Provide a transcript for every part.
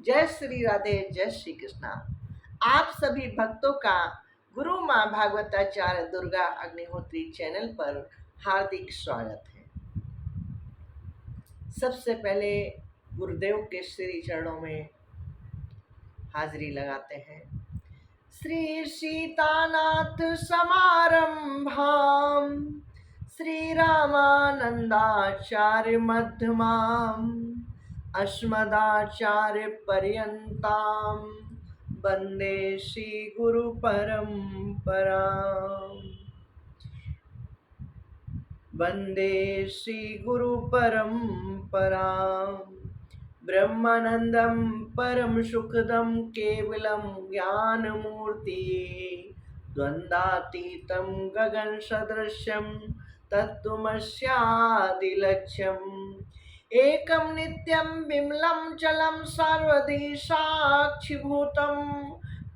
जय श्री राधे, जय श्री कृष्णा। आप सभी भक्तों का गुरु माँ भागवताचार्य दुर्गा अग्निहोत्री चैनल पर हार्दिक स्वागत है। सबसे पहले गुरुदेव के श्री चरणों में हाजिरी लगाते हैं। श्री सीतानाथ समारंभाम श्री रामानंदाचार्य मध्यमाम अस्मदाचार्य पर्यंताम वंदे श्री गुरु परंपरा। वंदे श्री गुरु परंपरा। ब्रह्मानंदम परम सुखदम केवलम ज्ञान मूर्ति द्वंद्वातीतम गगन सदृश्यम तत्त्वमस्यादिलक्ष्यम एकम नित्यम विमलं चलम सर्वदी साक्षिभूतम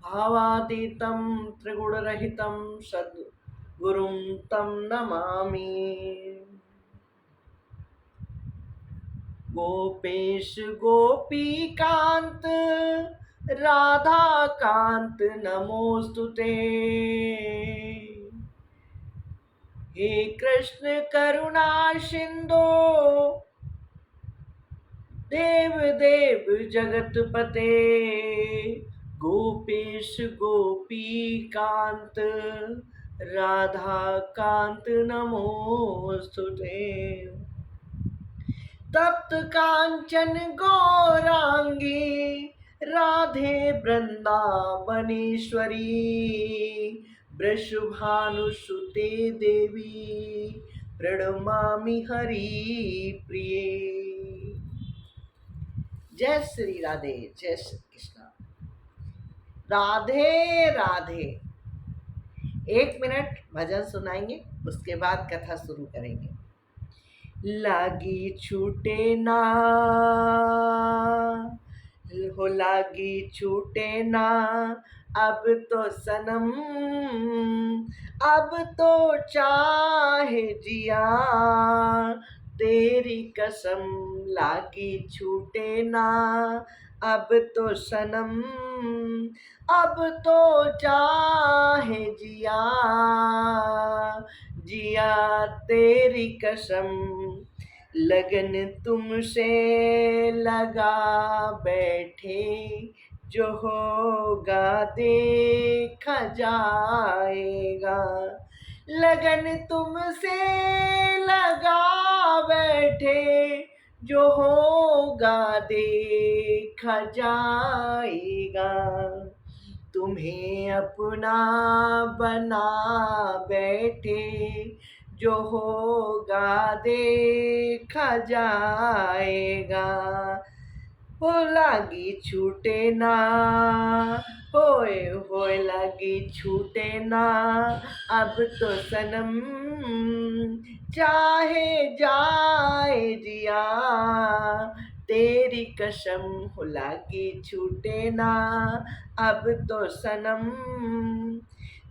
भावातीतम त्रिगुणरहितम सद्गुरुं तम नमामि। गोपेश गोपीकांत राधा कांत नमोस्तुते। हे कृष्ण करुणा सिंधो देव देव जगतपते। गोपेश गोपीकांत राधा कांत नमोस्तुते। तप्त कांचन गौरांगी राधे वृंदावनेश्वरी वृषभानुसुते देवी प्रणमामि हरि प्रिये। जय श्री राधे, जय श्री कृष्णा। राधे राधे। 1 मिनट भजन सुनाएंगे, उसके बाद कथा शुरू करेंगे। लागी छूटे ना हो, लागी छूटे ना अब तो सनम, अब तो चाहे जिया तेरी कसम। लागी छूटे ना अब तो सनम, अब तो चाहे जिया जिया तेरी कसम। लगन तुमसे लगा बैठे जो होगा देखा जाएगा। लगन तुमसे लगा बैठे जो होगा देखा जाएगा। तुम्हें अपना बना बैठे जो होगा देखा जाएगा। हो लागी छूटे ना, होए होए लागी छूटे ना अब तो सनम, चाहे जाए जिया तेरी कसम। हो लागी छूटे ना अब तो सनम,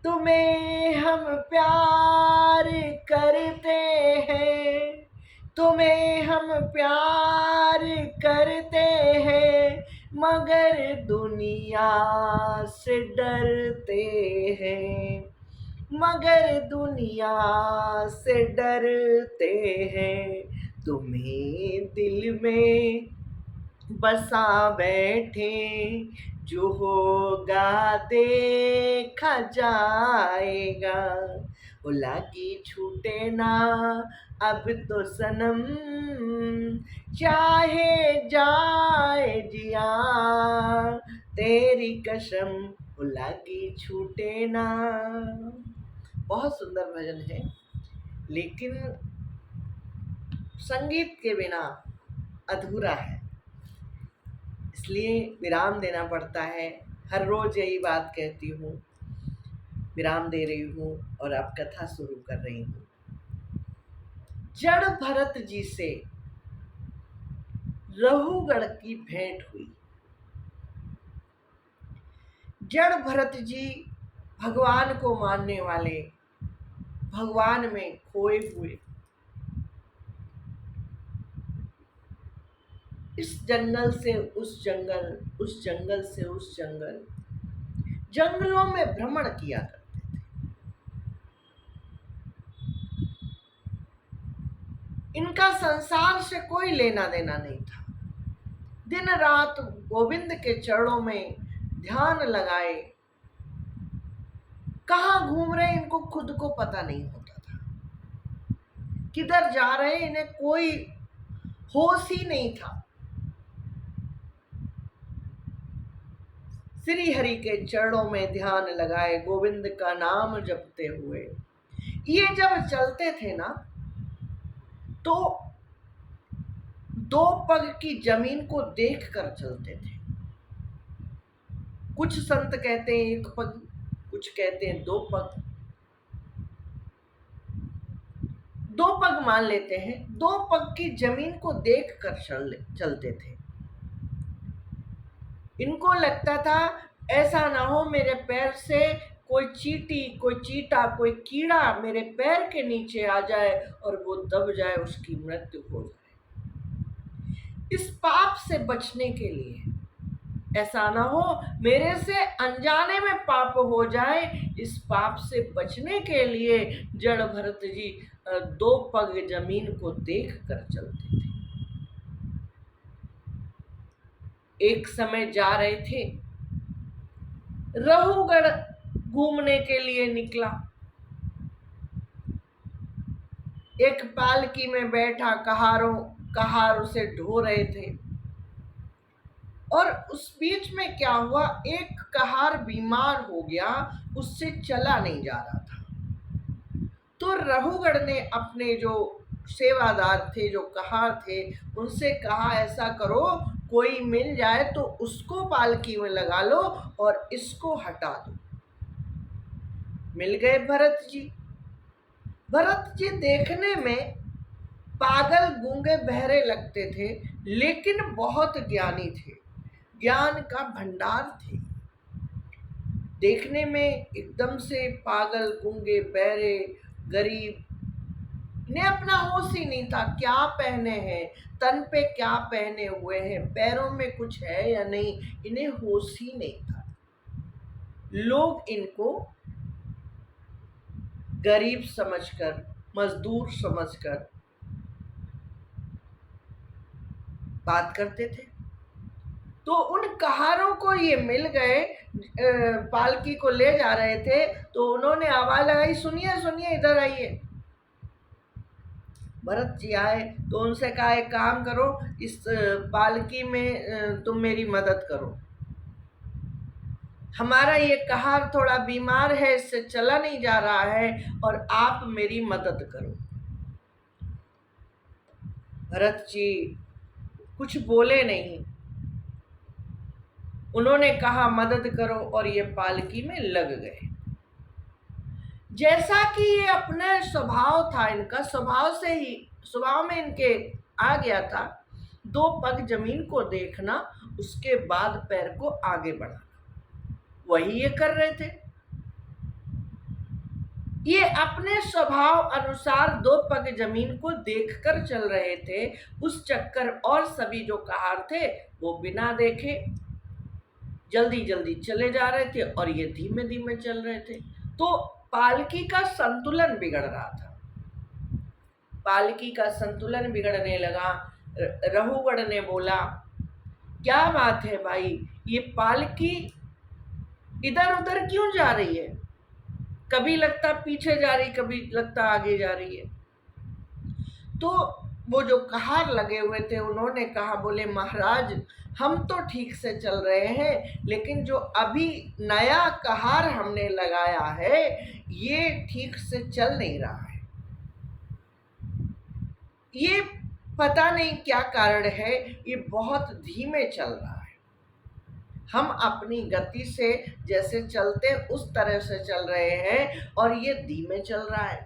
तुम्हें हम प्यार करते हैं, तुम्हें हम प्यार करते हैं, मगर दुनिया से डरते हैं, मगर दुनिया से डरते हैं। तुम्हें दिल में बसा बैठे जो होगा देखा जाएगा। वो लागी छूटे ना अब तो सनम, चाहे जाए जिया तेरी कसम। वो लागी छूटे ना। बहुत सुंदर भजन है, लेकिन संगीत के बिना अधूरा है, इसलिए विराम देना पड़ता है। हर रोज यही बात कहती हूँ, विराम दे रही हूँ और अब कथा शुरू कर रही हूँ। जड़ भरत जी से रहुगढ़ की भेंट हुई। जड़ भरत जी भगवान को मानने वाले, भगवान में खोए हुए, इस जंगल से उस जंगल, उस जंगल से उस जंगल, जंगलों में भ्रमण किया करते थे। इनका संसार से कोई लेना देना नहीं था। दिन रात गोविंद के चरणों में ध्यान लगाए, कहाँ घूम रहे इनको खुद को पता नहीं होता था, किधर जा रहे इन्हें कोई होश ही नहीं था। श्री हरि के चरणों में ध्यान लगाए, गोविंद का नाम जपते हुए ये जब चलते थे ना, तो दो पग की जमीन को देखकर चलते थे। कुछ संत कहते हैं एक पग, कुछ कहते हैं दो पग, दो पग मान लेते हैं। दो पग की जमीन को देखकर चलते थे। इनको लगता था ऐसा ना हो मेरे पैर से कोई चींटी, कोई चींटा, कोई कीड़ा मेरे पैर के नीचे आ जाए और वो दब जाए, उसकी मृत्यु हो जाए। इस पाप से बचने के लिए, ऐसा ना हो मेरे से अनजाने में पाप हो जाए, इस पाप से बचने के लिए जड़ भरत जी दो पग जमीन को देख कर चलते थे। एक समय जा रहे थे, रहुगढ़ घूमने के लिए निकला। एक पालकी में बैठा कहार उसे ढो रहे थे, और उस बीच में क्या हुआ, एक कहार बीमार हो गया, उससे चला नहीं जा रहा था। तो रहुगढ़ ने अपने जो सेवादार थे, जो कहार थे, उनसे कहा ऐसा करो कोई मिल जाए तो उसको पालकी में लगा लो और इसको हटा दो। मिल गए भरत जी। भरत जी देखने में पागल गूंगे बहरे लगते थे, लेकिन बहुत ज्ञानी थे, ज्ञान का भंडार थे। देखने में एकदम से पागल गूंगे बहरे गरीब, इन्हें अपना होश ही नहीं था, क्या पहने हैं, तन पे क्या पहने हुए हैं, पैरों में कुछ है या नहीं, इन्हें होश ही नहीं था। लोग इनको गरीब समझकर, मजदूर समझकर बात करते थे। तो उन कहारों को ये मिल गए, पालकी को ले जा रहे थे, तो उन्होंने आवाज लगाई, सुनिए सुनिए इधर आइए। भरत जी आए तो उनसे कहा एक काम करो, इस पालकी में तुम मेरी मदद करो, हमारा ये कहार थोड़ा बीमार है, इससे चला नहीं जा रहा है, और आप मेरी मदद करो। भरत जी कुछ बोले नहीं, उन्होंने कहा मदद करो, और ये पालकी में लग गए। जैसा कि ये अपने स्वभाव था, इनका स्वभाव से ही, स्वभाव में इनके आ गया था दो पग जमीन को देखना, उसके बाद पैर को आगे बढ़ाना, वही ये कर रहे थे। ये अपने स्वभाव अनुसार दो पग जमीन को देखकर चल रहे थे। उस चक्कर, और सभी जो कहार थे वो बिना देखे जल्दी जल्दी चले जा रहे थे, और ये धीमे धीमे चल रहे थे। तो पालकी का संतुलन बिगड़ रहा था, पालकी का संतुलन बिगड़ने लगा। रहुगढ़ ने बोला क्या बात है भाई, ये पालकी इधर उधर क्यों जा रही है, कभी लगता पीछे जा रही, कभी लगता आगे जा रही है। तो वो जो कहार लगे हुए थे उन्होंने कहा, बोले महाराज हम तो ठीक से चल रहे हैं, लेकिन जो अभी नया कहार हमने लगाया है ये ठीक से चल नहीं रहा है, ये पता नहीं क्या कारण है, ये बहुत धीमे चल रहा है, हम अपनी गति से जैसे चलते उस तरह से चल रहे हैं और ये धीमे चल रहा है।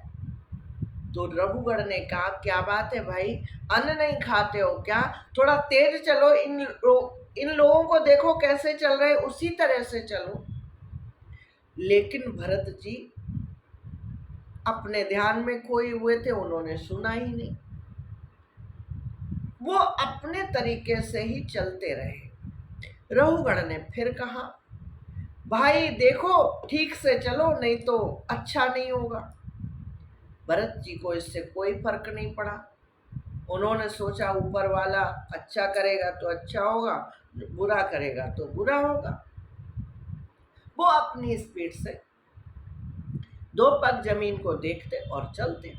तो रघुगढ़ ने कहा क्या बात है भाई, अन्न नहीं खाते हो क्या, थोड़ा तेज चलो, इन लोगों को देखो कैसे चल रहे, उसी तरह से चलो। लेकिन भरत जी अपने ध्यान में खोए हुए थे, उन्होंने सुना ही नहीं। वो अपने तरीके से ही चलते रहे। रहुगण ने फिर कहा, भाई देखो ठीक से चलो, नहीं तो अच्छा नहीं होगा। भरत जी को इससे कोई फर्क नहीं पड़ा। उन्होंने सोचा ऊपर वाला अच्छा करेगा तो अच्छा होगा, बुरा करेगा तो बुरा होगा। वो अपनी स्पीड से दो पग जमीन को देखते और चलते।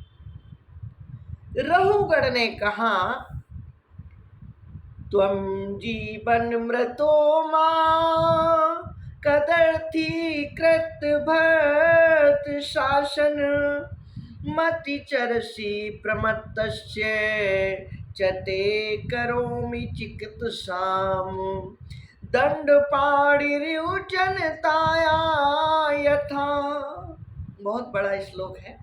रहुगण ने कहा, त्वं जीवन मृतो मां कदर्थी कृत भरत शासन मति चरसी प्रमत्तस्य चते करोमि चिकित्साम दंड पाणिर्युजनताया यथा। बहुत बड़ा श्लोक है।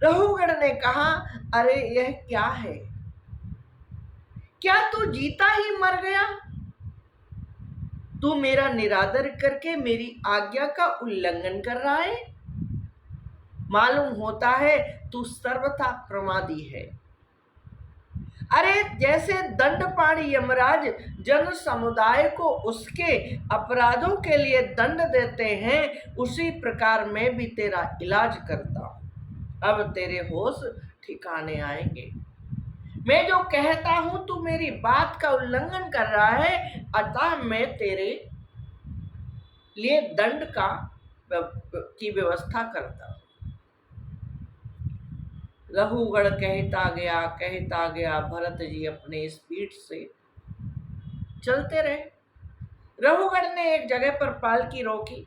रहुगण ने कहा, अरे यह क्या है? क्या तू जीता ही मर गया? तू मेरा निरादर करके मेरी आज्ञा का उल्लंघन कर रहा है। मालूम होता है तू सर्वथा प्रमादी है। अरे जैसे दंडपाणी यमराज जन समुदाय को उसके अपराधों के लिए दंड देते हैं, उसी प्रकार मैं भी तेरा इलाज करता हूं। अब तेरे होश ठिकाने आएंगे। मैं जो कहता हूं तू मेरी बात का उल्लंघन कर रहा है, अतः मैं तेरे लिए दंड की व्यवस्था करता हूं। रहुगण कहता गया। भरत जी अपने स्पीड से चलते रहे। रहुगण ने एक जगह पर पालकी रोकी,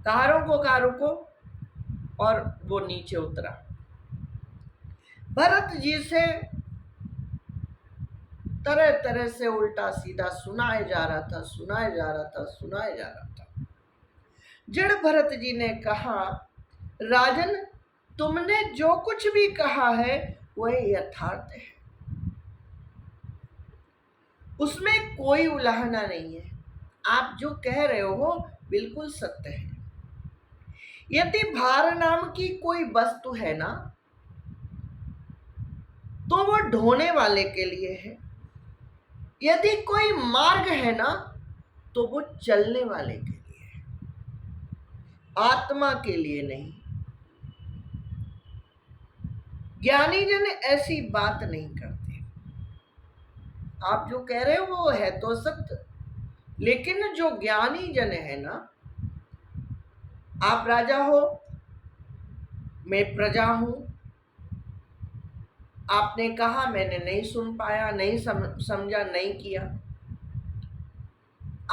कारों को कहा रुको, और वो नीचे उतरा। भरत जी से तरह तरह से उल्टा सीधा सुनाया जा रहा था। जड़ भरत जी ने कहा, राजन तुमने जो कुछ भी कहा है वह यथार्थ है, उसमें कोई उलाहना नहीं है। आप जो कह रहे हो बिल्कुल सत्य है। यदि भार नाम की कोई वस्तु है ना, तो वो ढोने वाले के लिए है। यदि कोई मार्ग है ना, तो वो चलने वाले के लिए है, आत्मा के लिए नहीं। ज्ञानी जन ऐसी बात नहीं करते। आप जो कह रहे हो वो है तो सत्य, लेकिन जो ज्ञानी जन है ना, आप राजा हो, मैं प्रजा हूं, आपने कहा मैंने नहीं सुन पाया, नहीं समझा, नहीं किया,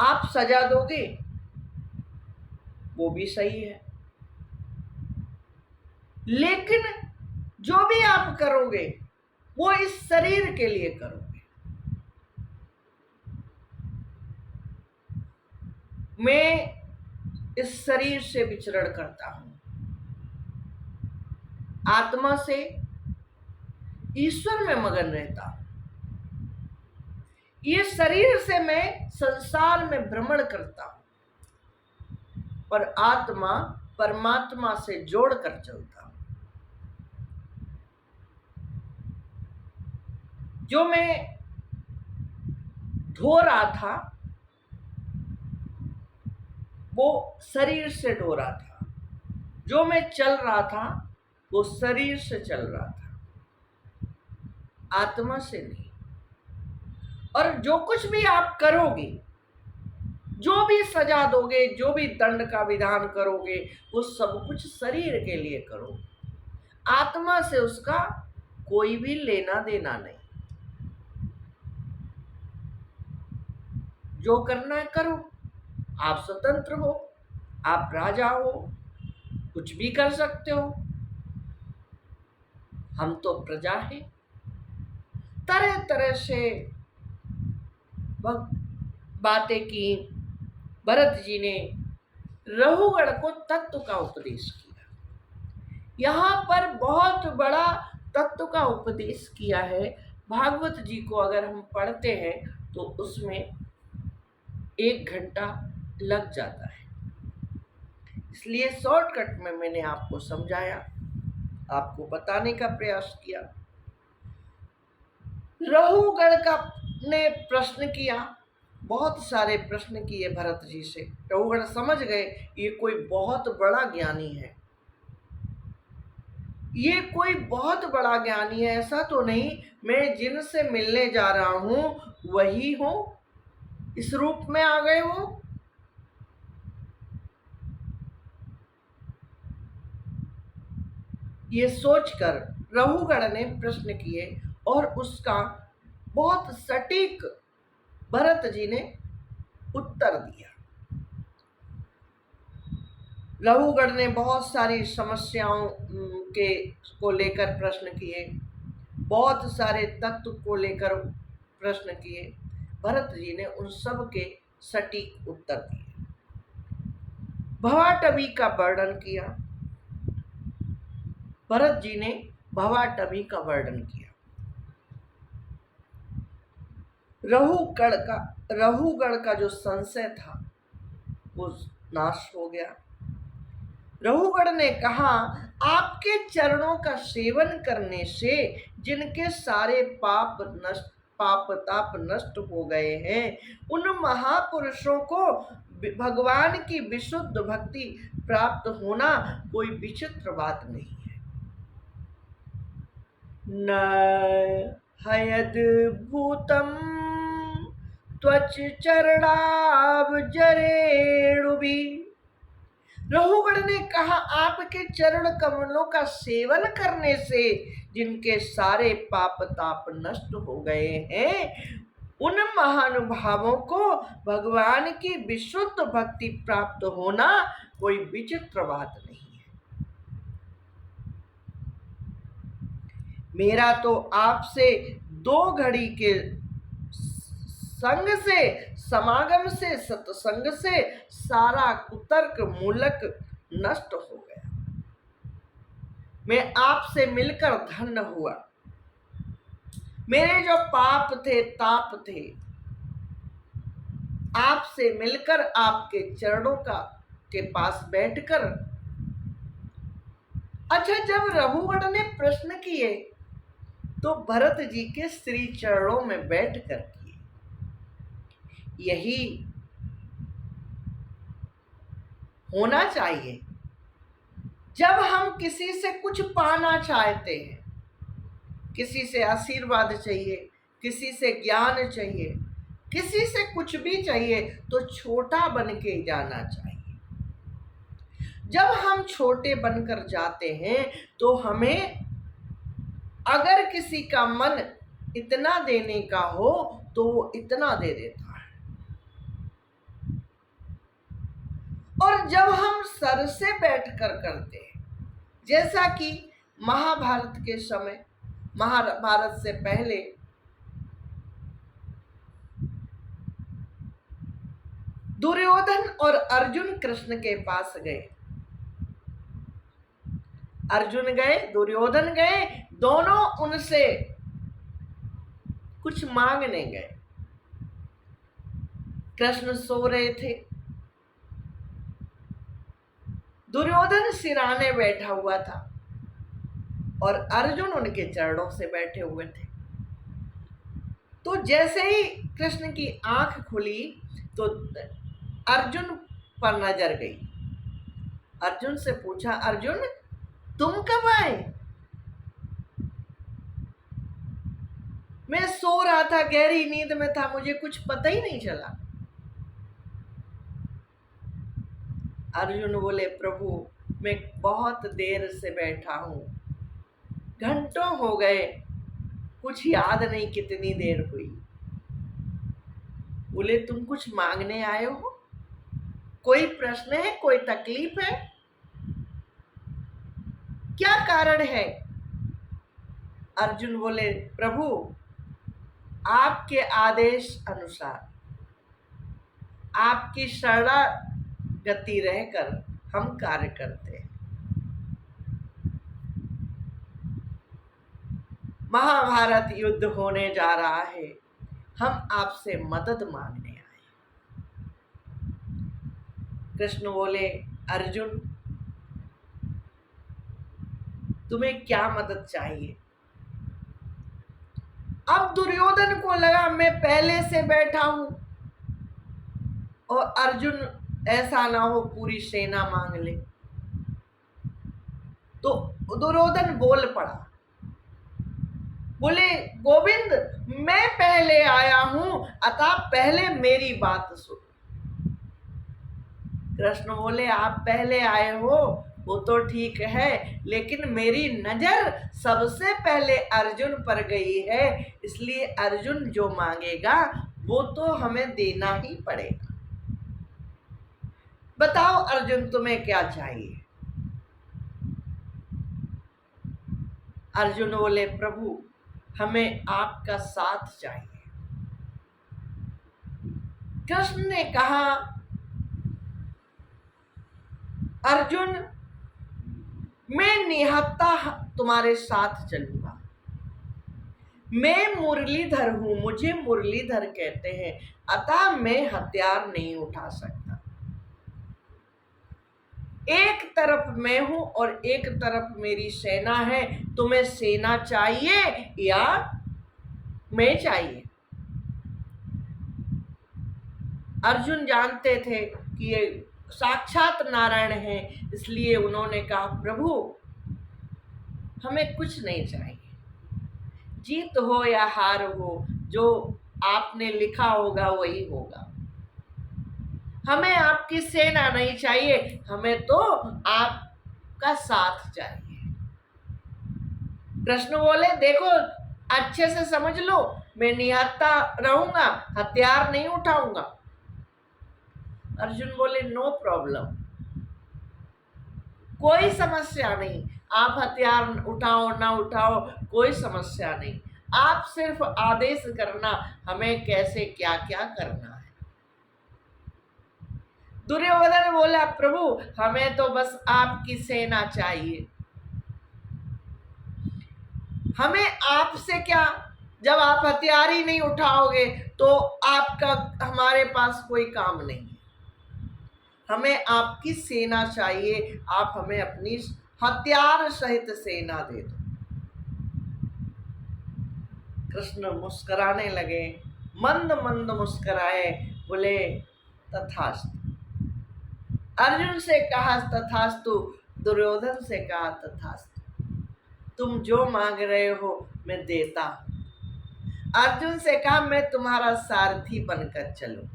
आप सजा दोगे वो भी सही है, लेकिन जो भी आप करोगे वो इस शरीर के लिए करोगे। मैं इस शरीर से विचरण करता हूं, आत्मा से ईश्वर में मगन रहता हूं। ये शरीर से मैं संसार में भ्रमण करता हूं, पर आत्मा परमात्मा से जोड़कर चलता हूं। जो मैं ढो रहा था वो शरीर से ढो रहा था, जो मैं चल रहा था वो शरीर से चल रहा था, आत्मा से नहीं। और जो कुछ भी आप करोगे, जो भी सजा दोगे, जो भी दंड का विधान करोगे, वो सब कुछ शरीर के लिए करोगे, आत्मा से उसका कोई भी लेना देना नहीं। जो करना है करो, आप स्वतंत्र हो, आप राजा हो, कुछ भी कर सकते हो। हम तो प्रजा हैं। तरह तरह से बातें की। भरत जी ने रहुगण को तत्व का उपदेश किया। यहाँ पर बहुत बड़ा तत्व का उपदेश किया है। भागवत जी को अगर हम पढ़ते हैं तो उसमें 1 घंटा लग जाता है, इसलिए शॉर्टकट में मैंने आपको समझाया, आपको बताने का प्रयास किया। रहुगण का ने प्रश्न किया, बहुत सारे प्रश्न किए भरत जी से। रहुगण समझ गए ये कोई बहुत बड़ा ज्ञानी है, ये कोई बहुत बड़ा ज्ञानी है, ऐसा तो नहीं मैं जिनसे मिलने जा रहा हूं वही हो, इस रूप में आ गए हो। ये सोचकर रहुगण ने प्रश्न किए और उसका बहुत सटीक भरत जी ने उत्तर दिया। रहुगण ने बहुत सारी समस्याओं के को लेकर प्रश्न किए, बहुत सारे तत्व को लेकर प्रश्न किए। भरत जी ने उन सब के सटीक उत्तर दिए। भवाटवी का वर्णन किया, भरत जी ने भवाटवी का वर्णन किया। रहुगण का जो संशय था वो नाश हो गया। रहुगण ने कहा, आपके चरणों का सेवन करने से जिनके सारे पाप ताप नष्ट हो गए हैं, उन महापुरुषों को भगवान की विशुद्ध भक्ति प्राप्त होना कोई विचित्र बात नहीं है। न हयद्भूतम त्वच चरणाब्जरेणुभि। रहुगण ने कहा, आपके चरण कमलों का सेवन करने से जिनके सारे पाप ताप नष्ट हो गए हैं, उन महानुभावों को भगवान की विशुद्ध भक्ति प्राप्त होना कोई विचित्र बात नहीं है। मेरा तो आपसे 2 घड़ी के संग से, समागम से, सत्संग से सारा कुतर्क मूलक नष्ट हो गया। मैं आपसे मिलकर धन्य हुआ। मेरे जो पाप थे ताप थे, आपसे मिलकर आपके चरणों के पास बैठकर। अच्छा, जब रहुगण ने प्रश्न किए तो भरत जी के श्री चरणों में बैठकर किए। यही होना चाहिए। जब हम किसी से कुछ पाना चाहते हैं, किसी से आशीर्वाद चाहिए, किसी से ज्ञान चाहिए, किसी से कुछ भी चाहिए, तो छोटा बन के जाना चाहिए। जब हम छोटे बनकर जाते हैं तो हमें, अगर किसी का मन इतना देने का हो तो वो इतना दे देता है, और जब हम सर से बैठकर करते हैं, जैसा कि महाभारत के समय, महाभारत से पहले दुर्योधन और अर्जुन कृष्ण के पास गए। अर्जुन गए, दुर्योधन गए, दोनों उनसे कुछ मांगने गए। कृष्ण सो रहे थे, दुर्योधन सिराने बैठा हुआ था और अर्जुन उनके चरणों से बैठे हुए थे। तो जैसे ही कृष्ण की आंख खुली तो अर्जुन पर नजर गई। अर्जुन से पूछा, अर्जुन तुम कब आए? मैं सो रहा था, गहरी नींद में था, मुझे कुछ पता ही नहीं चला। अर्जुन बोले, प्रभु मैं बहुत देर से बैठा हूं, घंटों हो गए, कुछ याद नहीं कितनी देर हुई। बोले, तुम कुछ मांगने आए हो? कोई प्रश्न है, कोई तकलीफ है, क्या कारण है? अर्जुन बोले, प्रभु आपके आदेश अनुसार, आपकी शरणागति रहकर हम कार्य करते हैं। महाभारत युद्ध होने जा रहा है, हम आपसे मदद मांगने आए। कृष्ण बोले, अर्जुन तुम्हें क्या मदद चाहिए? अब दुर्योधन को लगा मैं पहले से बैठा हूं और अर्जुन ऐसा ना हो पूरी सेना मांग ले, तो दुर्योधन बोल पड़ा, बोले गोविंद मैं पहले आया हूं, अतः पहले मेरी बात सुन। कृष्ण बोले आप पहले आए हो वो तो ठीक है, लेकिन मेरी नजर सबसे पहले अर्जुन पर गई है, इसलिए अर्जुन जो मांगेगा वो तो हमें देना ही पड़ेगा। बताओ अर्जुन तुम्हें क्या चाहिए? अर्जुन बोले प्रभु हमें आपका साथ चाहिए। कृष्ण ने कहा अर्जुन मैं निहत्था तुम्हारे साथ चलूंगा, मैं मुरलीधर हूं, मुझे मुरलीधर कहते हैं, अतः मैं हथियार नहीं उठा सकता। एक तरफ मैं हूं और एक तरफ मेरी सेना है, तुम्हें सेना चाहिए या मैं चाहिए? अर्जुन जानते थे कि ये साक्षात नारायण हैं, इसलिए उन्होंने कहा प्रभु हमें कुछ नहीं चाहिए, जीत हो या हार हो जो आपने लिखा होगा वही होगा, हमें आपकी सेना नहीं चाहिए, हमें तो आपका साथ चाहिए। कृष्ण बोले देखो अच्छे से समझ लो, मैं निहत्था रहूंगा, हथियार नहीं उठाऊंगा। अर्जुन बोले नो प्रॉब्लम, कोई समस्या नहीं, आप हथियार उठाओ ना उठाओ कोई समस्या नहीं, आप सिर्फ आदेश करना हमें कैसे क्या क्या करना है। दुर्योधन बोला प्रभु हमें तो बस आपकी सेना चाहिए, हमें आपसे क्या, जब आप हथियार ही नहीं उठाओगे तो आपका हमारे पास कोई काम नहीं, हमें आपकी सेना चाहिए, आप हमें अपनी हथियार सहित सेना दे दो। कृष्ण मुस्कुराने लगे, मंद मंद मुस्कुराए, बोले तथास्तु। अर्जुन से कहा तथास्तु, दुर्योधन से कहा तथास्तु, तुम जो मांग रहे हो मैं देता हूं। अर्जुन से कहा मैं तुम्हारा सारथी बनकर चलूंगा,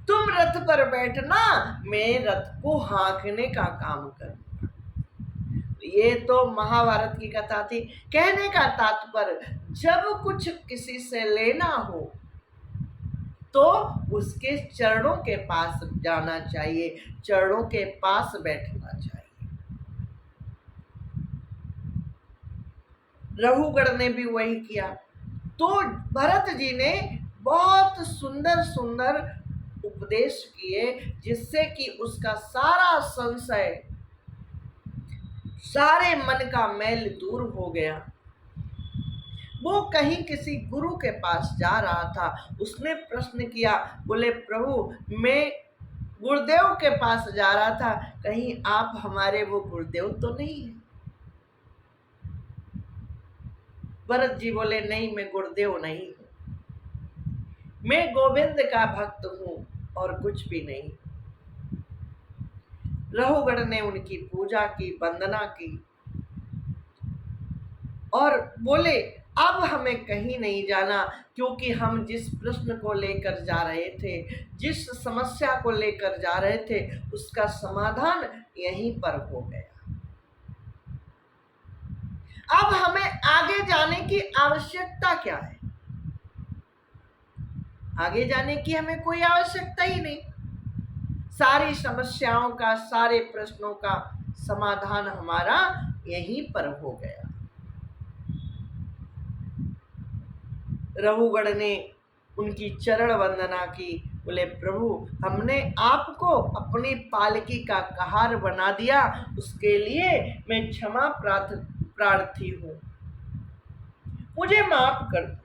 तुम रथ पर बैठना, मैं रथ को हाँकने का काम करूंगा। ये तो महाभारत की कथा थी। कहने का तात्पर्य जब कुछ किसी से लेना हो तो उसके चरणों के पास जाना चाहिए, चरणों के पास बैठना चाहिए। रघुगण ने भी वही किया। तो भरत जी ने बहुत सुंदर सुंदर उपदेश किए, जिससे कि उसका सारा संशय, सारे मन का मैल दूर हो गया। वो कहीं किसी गुरु के पास जा रहा था, उसने प्रश्न किया, बोले प्रभु मैं गुरुदेव के पास जा रहा था, कहीं आप हमारे वो गुरुदेव तो नहीं है? भरत जी बोले नहीं मैं गुरुदेव नहीं हूं, मैं गोविंद का भक्त हूं और कुछ भी नहीं। रघुगण ने उनकी पूजा की, वंदना की और बोले अब हमें कहीं नहीं जाना, क्योंकि हम जिस प्रश्न को लेकर जा रहे थे, जिस समस्या को लेकर जा रहे थे, उसका समाधान यहीं पर हो गया। अब हमें आगे जाने की आवश्यकता क्या है? आगे जाने की हमें कोई आवश्यकता ही नहीं, सारी समस्याओं का, सारे प्रश्नों का समाधान हमारा यहीं पर हो गया। रघुगण ने उनकी चरण वंदना की, बोले प्रभु हमने आपको अपनी पालकी का कहार बना दिया, उसके लिए मैं क्षमा प्रार्थी हूं, मुझे माफ कर दो,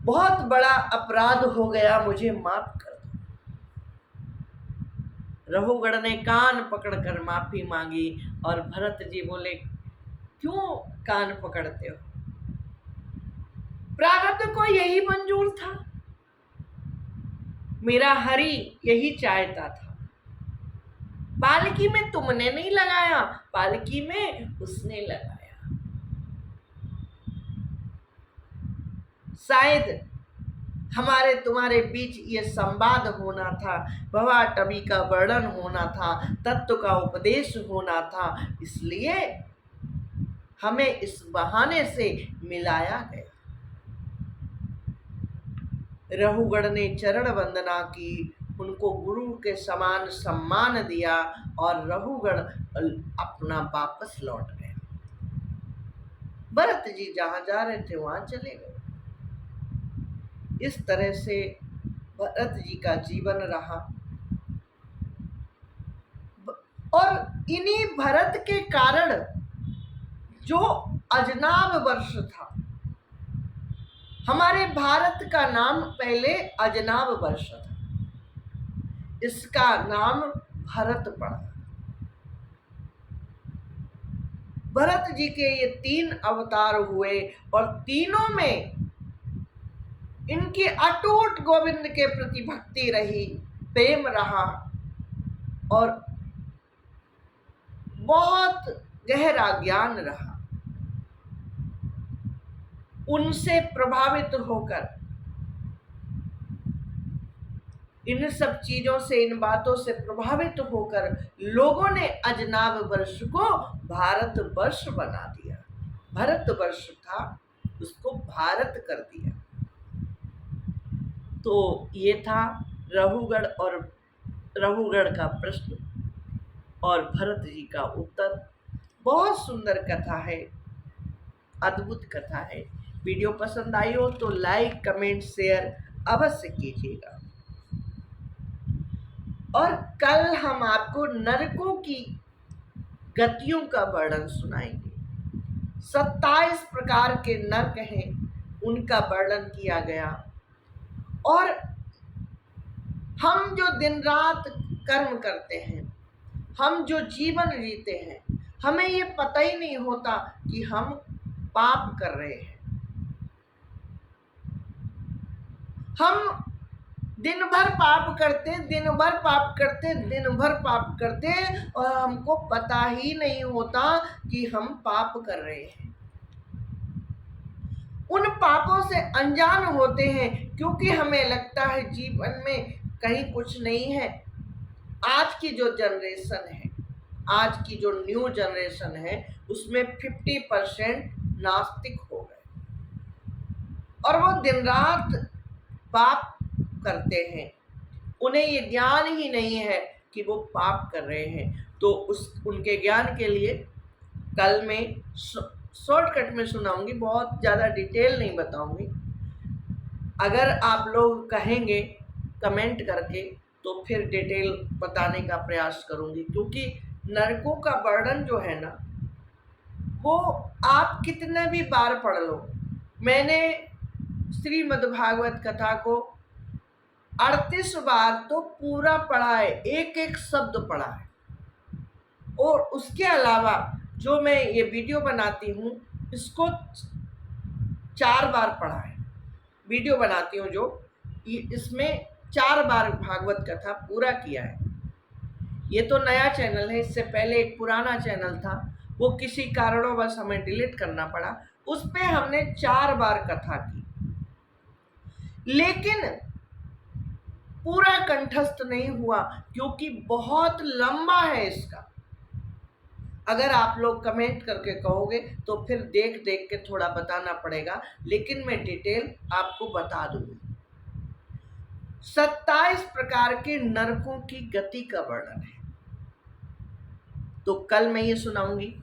बहुत बड़ा अपराध हो गया, मुझे माफ कर दो। रघुगण ने कान पकड़कर माफी मांगी और भरत जी बोले क्यों कान पकड़ते हो? प्रारब्ध को यही मंजूर था, मेरा हरि यही चाहता था। पालकी में तुमने नहीं लगाया, पालकी में उसने लगाया। शायद हमारे तुम्हारे बीच ये संवाद होना था, भवाटवी का वर्णन होना था, तत्व का उपदेश होना था, इसलिए हमें इस बहाने से मिलाया गया। रहुगढ़ ने चरण वंदना की, उनको गुरु के समान सम्मान दिया और रहुगढ़ अपना वापस लौट गया। भरत जी जहां जा रहे थे वहां चले गए। इस तरह से भरत जी का जीवन रहा। और इन्हीं भरत के कारण जो अजनाब वर्ष था, हमारे भारत का नाम पहले अजनाब वर्ष था, इसका नाम भरत पड़ा। भरत जी के ये 3 अवतार हुए और तीनों में इनकी अटूट गोविंद के प्रति भक्ति रही, प्रेम रहा और बहुत गहरा ज्ञान रहा। उनसे प्रभावित होकर, इन सब चीजों से, इन बातों से प्रभावित होकर लोगों ने अजनाब वर्ष को भारत वर्ष बना दिया। भारत वर्ष था, उसको भारत कर दिया। तो ये था रहुगढ़ का प्रश्न और भरत जी का उत्तर। बहुत सुंदर कथा है, अद्भुत कथा है। वीडियो पसंद आई हो तो लाइक, कमेंट, शेयर अवश्य कीजिएगा। और कल हम आपको नरकों की गतियों का वर्णन सुनाएंगे। 27 प्रकार के नरक हैं, उनका वर्णन किया गया। और हम जो दिन रात कर्म करते हैं, हम जो जीवन जीते हैं, हमें ये पता ही नहीं होता कि हम पाप कर रहे हैं। हम दिन भर पाप करते, दिन भर पाप करते, दिन भर पाप करते और हमको पता ही नहीं होता कि हम पाप कर रहे हैं। उन पापों से अनजान होते हैं क्योंकि हमें लगता है जीवन में कहीं कुछ नहीं है। आज की जो जनरेशन है, आज की जो न्यू जनरेशन है, उसमें 50% नास्तिक हो गए और वो दिन रात पाप करते हैं। उन्हें ये ज्ञान ही नहीं है कि वो पाप कर रहे हैं। तो उनके ज्ञान के लिए कल मैं शॉर्टकट में सुनाऊंगी, बहुत ज़्यादा डिटेल नहीं बताऊंगी। अगर आप लोग कहेंगे कमेंट करके तो फिर डिटेल बताने का प्रयास करूंगी, क्योंकि नरकों का वर्णन जो है ना, वो आप कितने भी बार पढ़ लो। मैंने श्रीमद्भागवत कथा को 38 बार तो पूरा पढ़ा है, एक एक शब्द पढ़ा है। और उसके अलावा जो मैं ये वीडियो बनाती हूँ, इसको 4 बार पढ़ा है। वीडियो बनाती हूँ जो, इसमें 4 बार भागवत कथा पूरा किया है। ये तो नया चैनल है, इससे पहले एक पुराना चैनल था, वो किसी कारणवश हमें डिलीट करना पड़ा। उस पे हमने 4 बार कथा की, लेकिन पूरा कंठस्थ नहीं हुआ क्योंकि बहुत लंबा है इसका। अगर आप लोग कमेंट करके कहोगे तो फिर देख देख के थोड़ा बताना पड़ेगा, लेकिन मैं डिटेल आपको बता दूंगी। 27 प्रकार के नरकों की गति का वर्णन है, तो कल मैं ये सुनाऊंगी।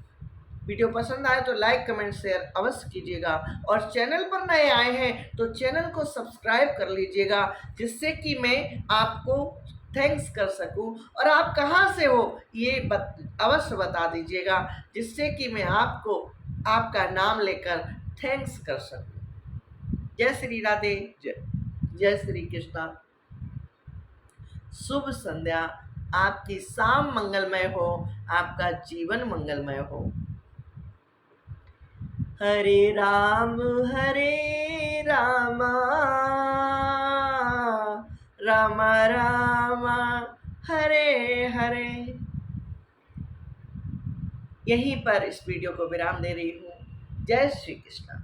वीडियो पसंद आए तो लाइक, कमेंट, शेयर अवश्य कीजिएगा। और चैनल पर नए आए हैं तो चैनल को सब्सक्राइब कर लीजिएगा, जिससे कि मैं आपको थैंक्स कर सकूं। और आप कहाँ से हो ये अवश्य बता दीजिएगा, जिससे कि मैं आपको आपका नाम लेकर थैंक्स कर सकूं। जय श्री राधे, जय श्री कृष्णा। शुभ संध्या। आपकी शाम मंगलमय हो, आपका जीवन मंगलमय हो। हरे राम राम राम हरे हरे। यहीं पर इस वीडियो को विराम दे रही हूँ। जय श्री कृष्ण।